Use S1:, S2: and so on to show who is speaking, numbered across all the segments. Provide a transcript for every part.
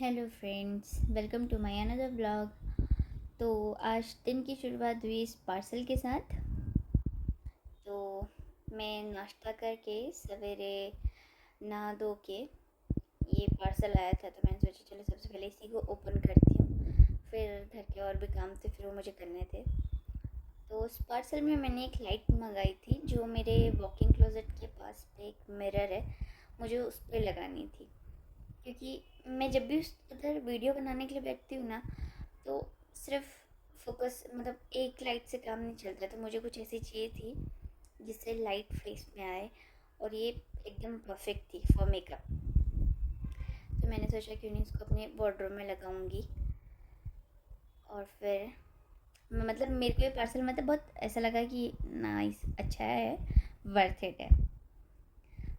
S1: Hello friends, welcome to my another blog. तो आज दिन की शुरुआत हुई इस पार्सल के साथ। तो मैं नाश्ता करके सवेरे नहा धो के ये पार्सल आया था, तो मैंने सोचा चलो सबसे पहले इसी को ओपन करती हूँ। फिर घर के और भी काम थे, फिर वो मुझे करने थे। तो उस पार्सल में मैंने एक लाइट मंगाई थी जो मेरे वॉकिंग क्लोजेट के पास पे एक मिरर है, मुझे उस पर लगानी थी। क्योंकि मैं जब भी उधर वीडियो बनाने के लिए बैठती हूँ ना, तो सिर्फ फोकस मतलब एक लाइट से काम नहीं चलता। तो मुझे कुछ ऐसी चाहिए थी जिससे लाइट फेस में आए, और ये एकदम परफेक्ट थी फॉर मेकअप। तो मैंने सोचा क्यों नहीं इसको अपने वार्डरोब में लगाऊंगी। और फिर मतलब मेरे को ये पार्सल मतलब बहुत ऐसा लगा कि नाइस, अच्छा है, वर्थ इट है।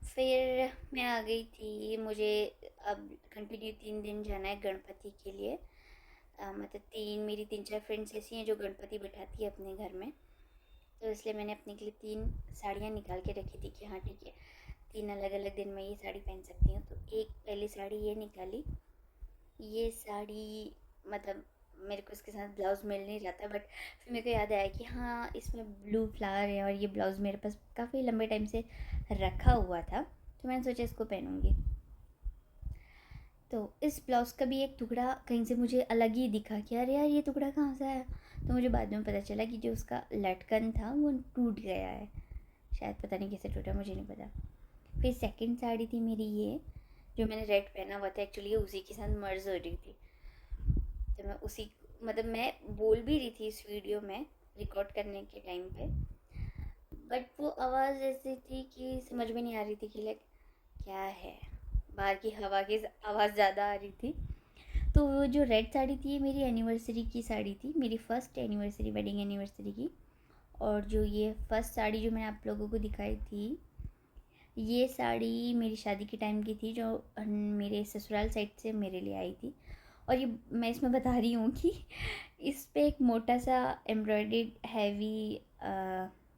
S1: फिर मैं आ गई थी। मुझे अब कंटिन्यू 3 दिन जाना है गणपति के लिए। मतलब मेरी 3-4 फ्रेंड्स ऐसी हैं जो गणपति बिठाती है अपने घर में। तो इसलिए मैंने अपने के लिए 3 साड़ियाँ निकाल के रखी थी कि हाँ ठीक है, 3 अलग अलग दिन में ये साड़ी पहन सकती हूँ। तो एक पहली साड़ी ये निकाली। ये साड़ी मतलब मेरे को इसके साथ ब्लाउज़ मिल नहीं रहा था, बट फिर मेरे को याद आया कि हाँ इसमें ब्लू फ्लावर है और ये ब्लाउज़ मेरे पास काफ़ी लंबे टाइम से रखा हुआ था, तो मैंने सोचा इसको पहनूँगी। तो इस ब्लाउज़ का भी एक टुकड़ा कहीं से मुझे अलग ही दिखा कि अरे यार ये टुकड़ा कहाँ से आया। तो मुझे बाद में पता चला कि जो उसका लटकन था वो टूट गया है, शायद, पता नहीं कैसे टूटा, मुझे नहीं पता। फिर सेकंड साड़ी थी मेरी ये, जो मैंने रेड पहना हुआ था। एक्चुअली ये उसी के साथ मर्ज हो रही थी। तो मैं उसी मतलब मैं बोल भी रही थी इस वीडियो में रिकॉर्ड करने के टाइम पे, बट वो आवाज़ ऐसी थी कि समझ में नहीं आ रही थी कि लाइक क्या है। बाहर की हवा की आवाज़ ज़्यादा आ रही थी। तो वो जो रेड साड़ी थी ये मेरी एनिवर्सरी की साड़ी थी, मेरी फ़र्स्ट एनिवर्सरी, वेडिंग एनिवर्सरी की। और जो ये फर्स्ट साड़ी जो मैंने आप लोगों को दिखाई थी, ये साड़ी मेरी शादी के टाइम की थी, जो मेरे ससुराल साइड से मेरे लिए आई थी। और ये मैं इसमें बता रही हूँ कि इस पे एक मोटा सा एम्ब्रॉयडेड हैवी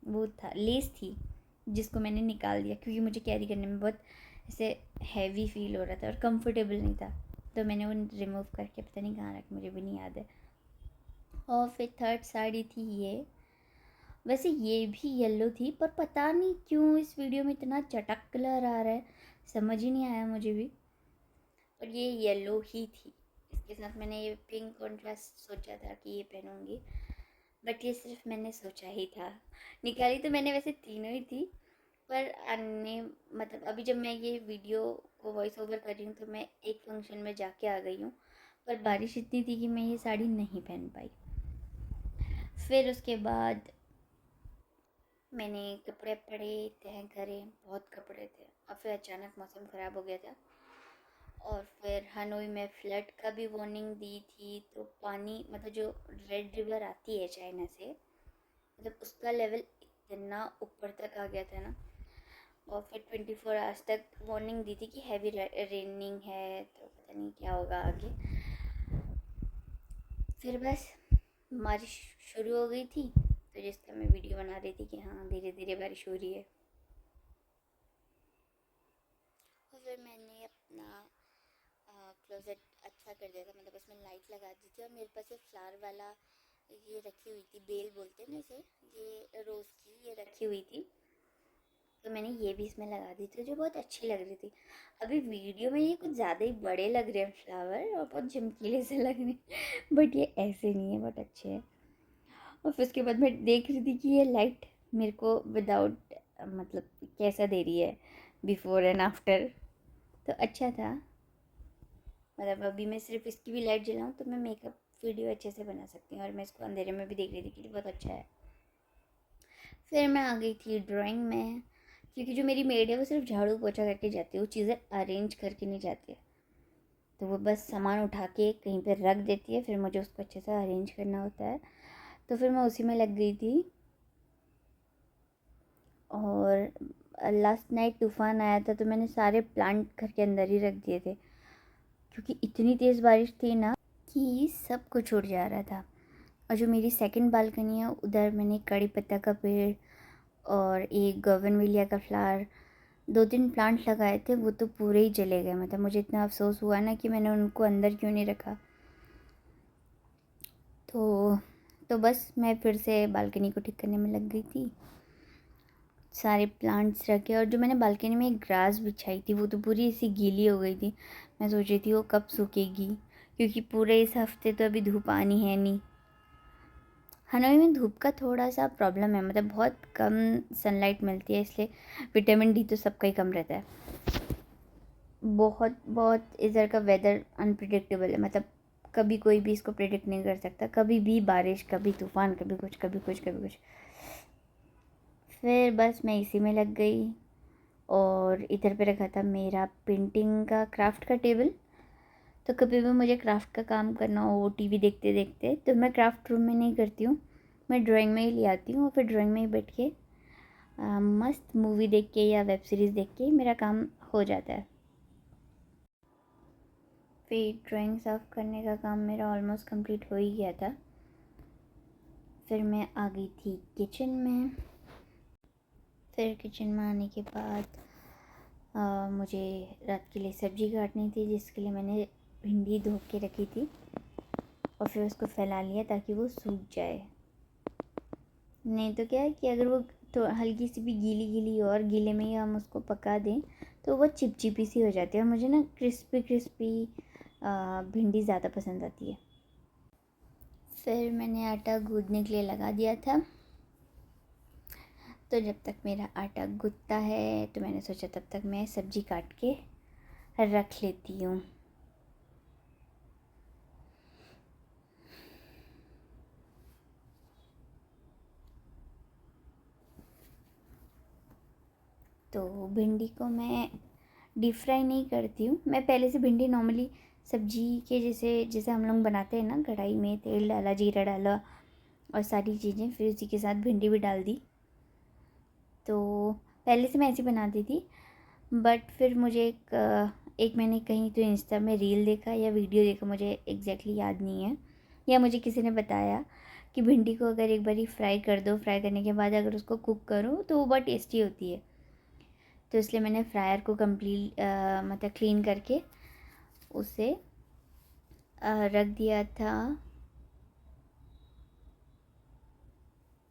S1: वो था, लेस थी, जिसको मैंने निकाल दिया क्योंकि मुझे कैरी करने में बहुत ऐसे हैवी फील हो रहा था और कंफर्टेबल नहीं था। तो मैंने वो रिमूव करके पता नहीं कहाँ रख, मुझे भी नहीं याद है। और फिर थर्ड साड़ी थी ये। वैसे ये भी येलो थी, पर पता नहीं क्यों इस वीडियो में इतना चटक कलर आ रहा है, समझ ही नहीं आया मुझे भी। और ये येलो ही थी। इसके साथ मैंने ये पिंक कॉन्ट्रास्ट सोचा था कि ये पहनूंगी, बट ये सिर्फ मैंने सोचा ही था। निकाली तो मैंने वैसे तीनों ही थी, पर अन्य मतलब अभी जब मैं ये वीडियो को वॉइस ओवर कर रही हूँ तो मैं एक फंक्शन में जाके आ गई हूँ, पर बारिश इतनी थी कि मैं ये साड़ी नहीं पहन पाई। फिर उसके बाद मैंने कपड़े पड़े तह करे, बहुत कपड़े थे। और फिर अचानक मौसम ख़राब हो गया था, और फिर हनोई में फ्लड का भी वार्निंग दी थी। तो पानी मतलब जो रेड रिवर आती है चाइना से, मतलब उसका लेवल इतना ऊपर तक आ गया था ना। और फिर 24 आवर्स तक वार्निंग दी थी कि हैवी रेनिंग है, तो पता नहीं क्या होगा आगे। फिर बस बारिश शुरू हो गई थी, तो जिसका मैं वीडियो बना रही थी कि हाँ धीरे धीरे बारिश हो रही है। और फिर मैंने अपना क्लोज़ेट अच्छा कर दिया था, मतलब उसमें लाइट लगा दी थी। और मेरे पास ये फ्लावर वाला ये रखी हुई थी, बेल बोलते हैं ना इसे, ये रोज़ की ये रखी हुई थी। तो मैंने ये भी इसमें लगा दी थी, जो बहुत अच्छी लग रही थी। अभी वीडियो में ये कुछ ज़्यादा ही बड़े लग रहे हैं फ्लावर, और बहुत चमकीले से लग रहे हैं, बट ये ऐसे नहीं है, बहुत अच्छे हैं। और फिर उसके बाद मैं देख रही थी कि ये लाइट मेरे को विदाउट मतलब कैसा दे रही है, बिफोर एंड आफ्टर। तो अच्छा था। मतलब अभी मैं सिर्फ इसकी भी लाइट जलाऊँ तो मैं मेकअप वीडियो अच्छे से बना सकती हूँ, और मैं इसको अंधेरे में भी देख रही थी कि बहुत अच्छा है। फिर मैं आ गई थी ड्राइंग में, क्योंकि जो मेरी मेड है वो सिर्फ झाड़ू पोछा करके जाती है, वो चीज़ें अरेंज करके नहीं जाती है। तो वो बस सामान उठा के कहीं पर रख देती है, फिर मुझे उसको अच्छे से अरेंज करना होता है। तो फिर मैं उसी में लग गई थी। और लास्ट नाइट तूफ़ान आया था, तो मैंने सारे प्लांट घर के अंदर ही रख दिए थे, क्योंकि इतनी तेज़ बारिश थी ना कि सब कुछ उड़ जा रहा था। और जो मेरी सेकंड बालकनी है उधर मैंने कड़ी पत्ता का पेड़ और एक गगनविलिया का फ्लावर 2-3 प्लांट लगाए थे, वो तो पूरे ही जले गए। मतलब मुझे इतना अफ़सोस हुआ ना कि मैंने उनको अंदर क्यों नहीं रखा। तो बस मैं फिर से बालकनी को ठीक करने में लग गई थी। सारे प्लांट्स रखे और जो मैंने बालकनी में एक ग्रास बिछाई थी वो तो पूरी ऐसी गीली हो गई थी। मैं सोच रही थी वो कब सूखेगी, क्योंकि पूरे इस हफ्ते तो अभी धूप आनी है नहीं। हनोई में धूप का थोड़ा सा प्रॉब्लम है, मतलब बहुत कम सनलाइट मिलती है, इसलिए विटामिन डी तो सबका ही कम रहता है। बहुत बहुत इधर का वेदर अनप्रिडिक्टेबल है, मतलब कभी कोई भी इसको प्रिडिक्ट नहीं कर सकता। कभी भी बारिश, कभी तूफ़ान, कभी कुछ कभी कुछ कभी कुछ। फिर बस मैं इसी में लग गई और इधर पे रखा था मेरा पेंटिंग का क्राफ्ट का टेबल। तो कभी भी मुझे क्राफ्ट का काम करना हो टीवी देखते देखते, तो मैं क्राफ्ट रूम में नहीं करती हूँ, मैं ड्राइंग में ही ले आती हूँ और फिर ड्राइंग में ही बैठ के मस्त मूवी देख के या वेब सीरीज़ देख के मेरा काम हो जाता है। फिर ड्राइंग साफ़ करने का काम मेरा ऑलमोस्ट कंप्लीट हो ही गया था। फिर मैं आ गई थी किचन में। फिर किचन में आने के बाद मुझे रात के लिए सब्ज़ी काटनी थी, जिसके लिए मैंने भिंडी धो के रखी थी और फिर उसको फैला लिया ताकि वो सूख जाए। नहीं तो क्या है कि अगर वो तो हल्की सी भी गीली गीली और गीले में ही हम उसको पका दें तो वो चिपचिपी सी हो जाती है, और मुझे ना क्रिस्पी क्रिस्पी भिंडी ज़्यादा पसंद आती है। फिर मैंने आटा गूँदने के लिए लगा दिया था। तो जब तक मेरा आटा गूँथता है तो मैंने सोचा तब तक मैं सब्ज़ी काट के रख लेती हूँ। तो भिंडी को मैं डीप फ्राई नहीं करती हूँ। मैं पहले से भिंडी नॉर्मली सब्जी के जैसे जैसे हम लोग बनाते हैं ना, कढ़ाई में तेल डाला, जीरा डाला और सारी चीज़ें, फिर उसी के साथ भिंडी भी डाल दी। तो पहले से मैं ऐसी बनाती थी, बट फिर मुझे एक मैंने कहीं तो इंस्टा में रील देखा या वीडियो देखा, मुझे एग्जैक्टली याद नहीं है, या मुझे किसी ने बताया कि भिंडी को अगर एक बारी फ्राई कर दो, फ्राई करने के बाद अगर उसको कुक करो तो वो बहुत टेस्टी होती है। तो इसलिए मैंने फ्रायर को मतलब क्लीन करके उसे रख दिया था।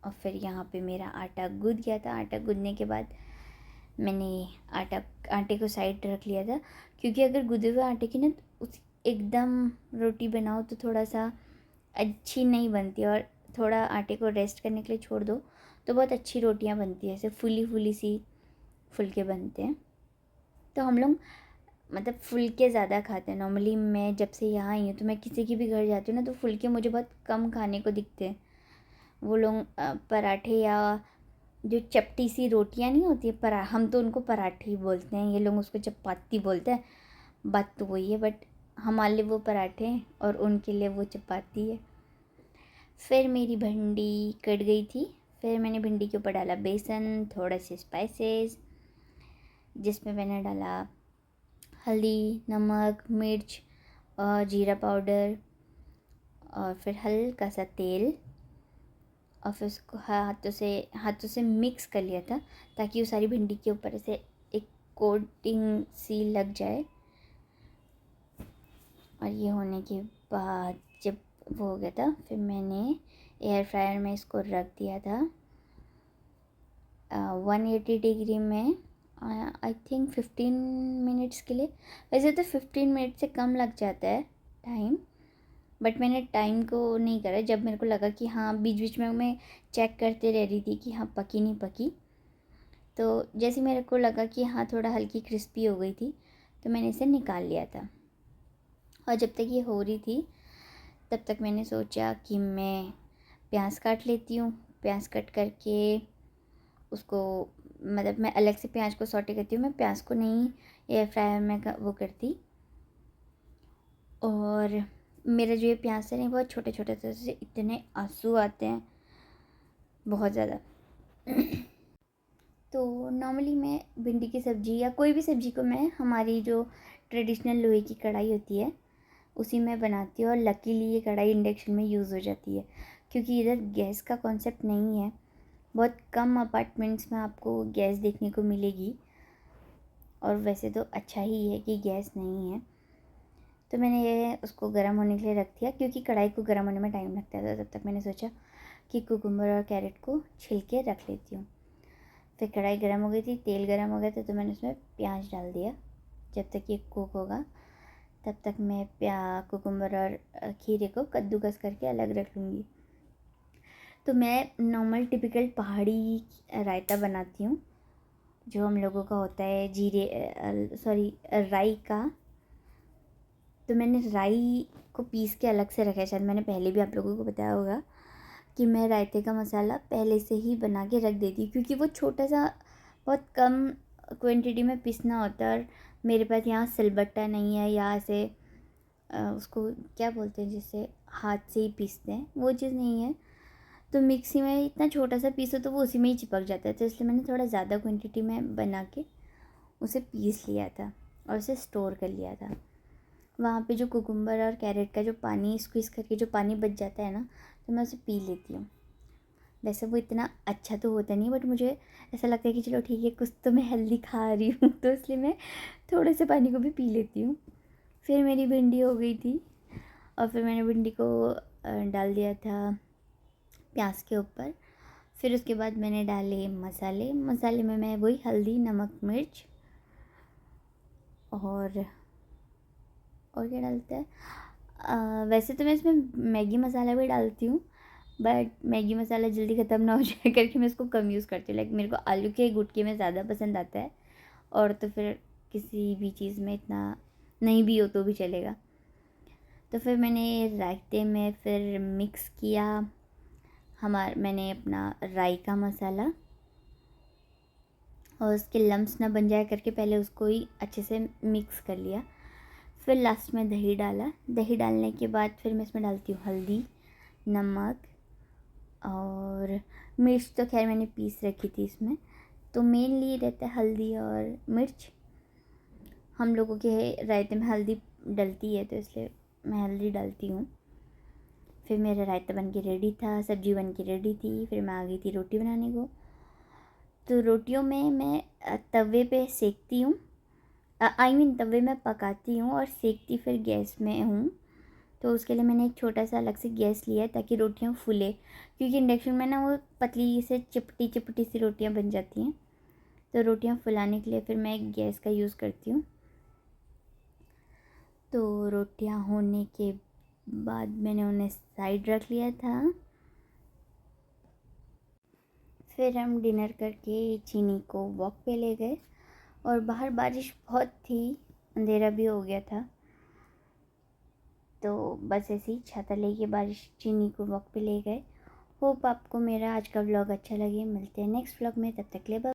S1: और फिर यहाँ पे मेरा आटा गूँथ गया था। आटा गूँथने के बाद मैंने आटे को साइड रख लिया था, क्योंकि अगर गूँधे हुए आटे की ना उस एकदम रोटी बनाओ तो थोड़ा सा अच्छी नहीं बनती, और थोड़ा आटे को रेस्ट करने के लिए छोड़ दो तो बहुत अच्छी रोटियाँ बनती है, ऐसे फुली फुली सी फुलके बनते हैं। तो हम लोग मतलब फुलके ज़्यादा खाते हैं नॉर्मली। मैं जब से यहाँ आई हूँ तो मैं किसी के भी घर जाती हूँ ना तो फुलके मुझे बहुत कम खाने को दिखते हैं। वो लोग पराठे या जो चपटी सी रोटियाँ नहीं होती है, हम तो उनको पराठे ही बोलते हैं, ये लोग उसको चपाती बोलते हैं। बात तो वही है, बट हमारे लिए वो पराठे हैं और उनके लिए वो चपाती है। फिर मेरी भिंडी कट गई थी। फिर मैंने भिंडी के ऊपर डाला बेसन, थोड़े से स्पाइसेस, जिसमें मैंने डाला हल्दी, नमक, मिर्च और जीरा पाउडर, और फिर हल्का सा तेल, और फिर उसको हाथों से मिक्स कर लिया था ताकि वो सारी भिंडी के ऊपर ऐसे एक कोटिंग सी लग जाए। और ये होने के बाद जब वो हो गया था, फिर मैंने एयर फ्रायर में इसको रख दिया था 180 डिग्री में, आई थिंक 15 मिनट्स के लिए। वैसे तो 15 मिनट से कम लग जाता है टाइम, बट मैंने टाइम को नहीं करा। जब मेरे को लगा कि हाँ, बीच बीच में मैं चेक करते रह रही थी कि हाँ पकी नहीं पकी, तो जैसे मेरे को लगा कि हाँ थोड़ा हल्की क्रिस्पी हो गई थी तो मैंने इसे निकाल लिया था। और जब तक ये हो रही थी तब तक मैंने सोचा कि मैं प्याज काट लेती हूँ। प्याज कट करके उसको, मतलब मैं अलग से प्याज को सौटे करती हूँ, मैं प्याज को नहीं एयर फ्रायर में वो करती। और मेरा जो ये प्याज है ना बहुत छोटे छोटे से इतने आंसू आते हैं, बहुत ज़्यादा। तो नॉर्मली मैं भिंडी की सब्ज़ी या कोई भी सब्ज़ी को मैं हमारी जो ट्रेडिशनल लोहे की कढ़ाई होती है उसी में बनाती हूँ। और लकीली ये कढ़ाई इंडक्शन में यूज़ हो जाती है, क्योंकि इधर गैस का कॉन्सेप्ट नहीं है। बहुत कम अपार्टमेंट्स में आपको गैस देखने को मिलेगी, और वैसे तो अच्छा ही है कि गैस नहीं है। तो मैंने ये उसको गर्म होने के लिए रख दिया, क्योंकि कढ़ाई को गर्म होने में टाइम लगता था। तब तक मैंने सोचा कि कुकुम्बर और कैरेट को छिल के रख लेती हूँ। फिर कढ़ाई गर्म हो गई थी, तेल गर्म हो गया था, तो मैंने उसमें प्याज डाल दिया। जब तक ये कुक होगा तब तक मैं कुकुम्बर और खीरे को कद्दूकस करके अलग रख लूँगी। तो मैं नॉर्मल टिपिकल पहाड़ी रायता बनाती हूँ, जो हम लोगों का होता है राई का। तो मैंने राई को पीस के अलग से रखा है। शायद मैंने पहले भी आप लोगों को बताया होगा कि मैं रायते का मसाला पहले से ही बना के रख देती हूँ, क्योंकि वो छोटा सा बहुत कम क्वांटिटी में पीसना होता है। और मेरे पास यहाँ सिलबट्टा नहीं है, या ऐसे उसको क्या बोलते हैं जिससे हाथ से ही पीसते हैं, वो चीज़ नहीं है। तो मिक्सी में इतना छोटा सा पीसो तो वो उसी में ही चिपक जाता है। तो इसलिए मैंने थोड़ा ज़्यादा क्वांटिटी में बना के उसे पीस लिया था और उसे स्टोर कर लिया था। वहाँ पे जो कुकुम्बर और कैरेट का जो पानी स्क्वीज़ करके जो पानी बच जाता है ना, तो मैं उसे पी लेती हूँ। वैसे वो इतना अच्छा तो होता नहीं, बट मुझे ऐसा लगता है कि चलो ठीक है, कुछ तो मैं हेल्दी खा रही हूँ, तो इसलिए मैं थोड़े से पानी को भी पी लेती हूँ। फिर मेरी भिंडी हो गई थी, और फिर मैंने भिंडी को डाल दिया था प्याज के ऊपर। फिर उसके बाद मैंने डाले मसाले में मैं वही हल्दी, नमक, मिर्च और क्या डालता है, वैसे तो मैं इसमें मैगी मसाला भी डालती हूँ, बट मैगी मसाला जल्दी ख़त्म ना हो जाए करके मैं इसको कम यूज़ करती हूँ। लाइक मेरे को आलू के गुटके में ज़्यादा पसंद आता है, और तो फिर किसी भी चीज़ में इतना नहीं भी हो तो भी चलेगा। तो फिर मैंने रायते में फिर मिक्स किया मैंने अपना राई का मसाला, और उसके लम्स ना बन जाए करके पहले उसको ही अच्छे से मिक्स कर लिया। फिर लास्ट में दही डाला। दही डालने के बाद फिर मैं इसमें डालती हूँ हल्दी, नमक, और मिर्च तो खैर मैंने पीस रखी थी इसमें। तो मेनली रहता है हल्दी और मिर्च। हम लोगों के रायते में हल्दी डलती है, तो इसलिए मैं हल्दी डालती हूँ। फिर मेरा रायता बन के रेडी था, सब्जी बन के रेडी थी। फिर मैं आ गई थी रोटी बनाने को। तो रोटियों में मैं तवे पे सेकती हूँ, तवे में पकाती हूँ और सेकती फिर गैस में हूँ। तो उसके लिए मैंने एक छोटा सा अलग से गैस लिया है, ताकि रोटियाँ फूले, क्योंकि इंडक्शन में ना वो पतली से चिपटी सी रोटियाँ बन जाती हैं। तो रोटियाँ फुलाने के लिए फिर मैं एक गैस का यूज़ करती हूँ। तो रोटियाँ होने के बाद मैंने उन्हें साइड रख लिया था। फिर हम डिनर करके चीनी को वॉक पे ले गए, और बाहर बारिश बहुत थी, अंधेरा भी हो गया था। तो बस ऐसे ही छाता लेके चीनी को वॉक पे ले गए। होप आपको मेरा आज का व्लॉग अच्छा लगे। मिलते हैं नेक्स्ट व्लॉग में, तब तक के लिए बाय।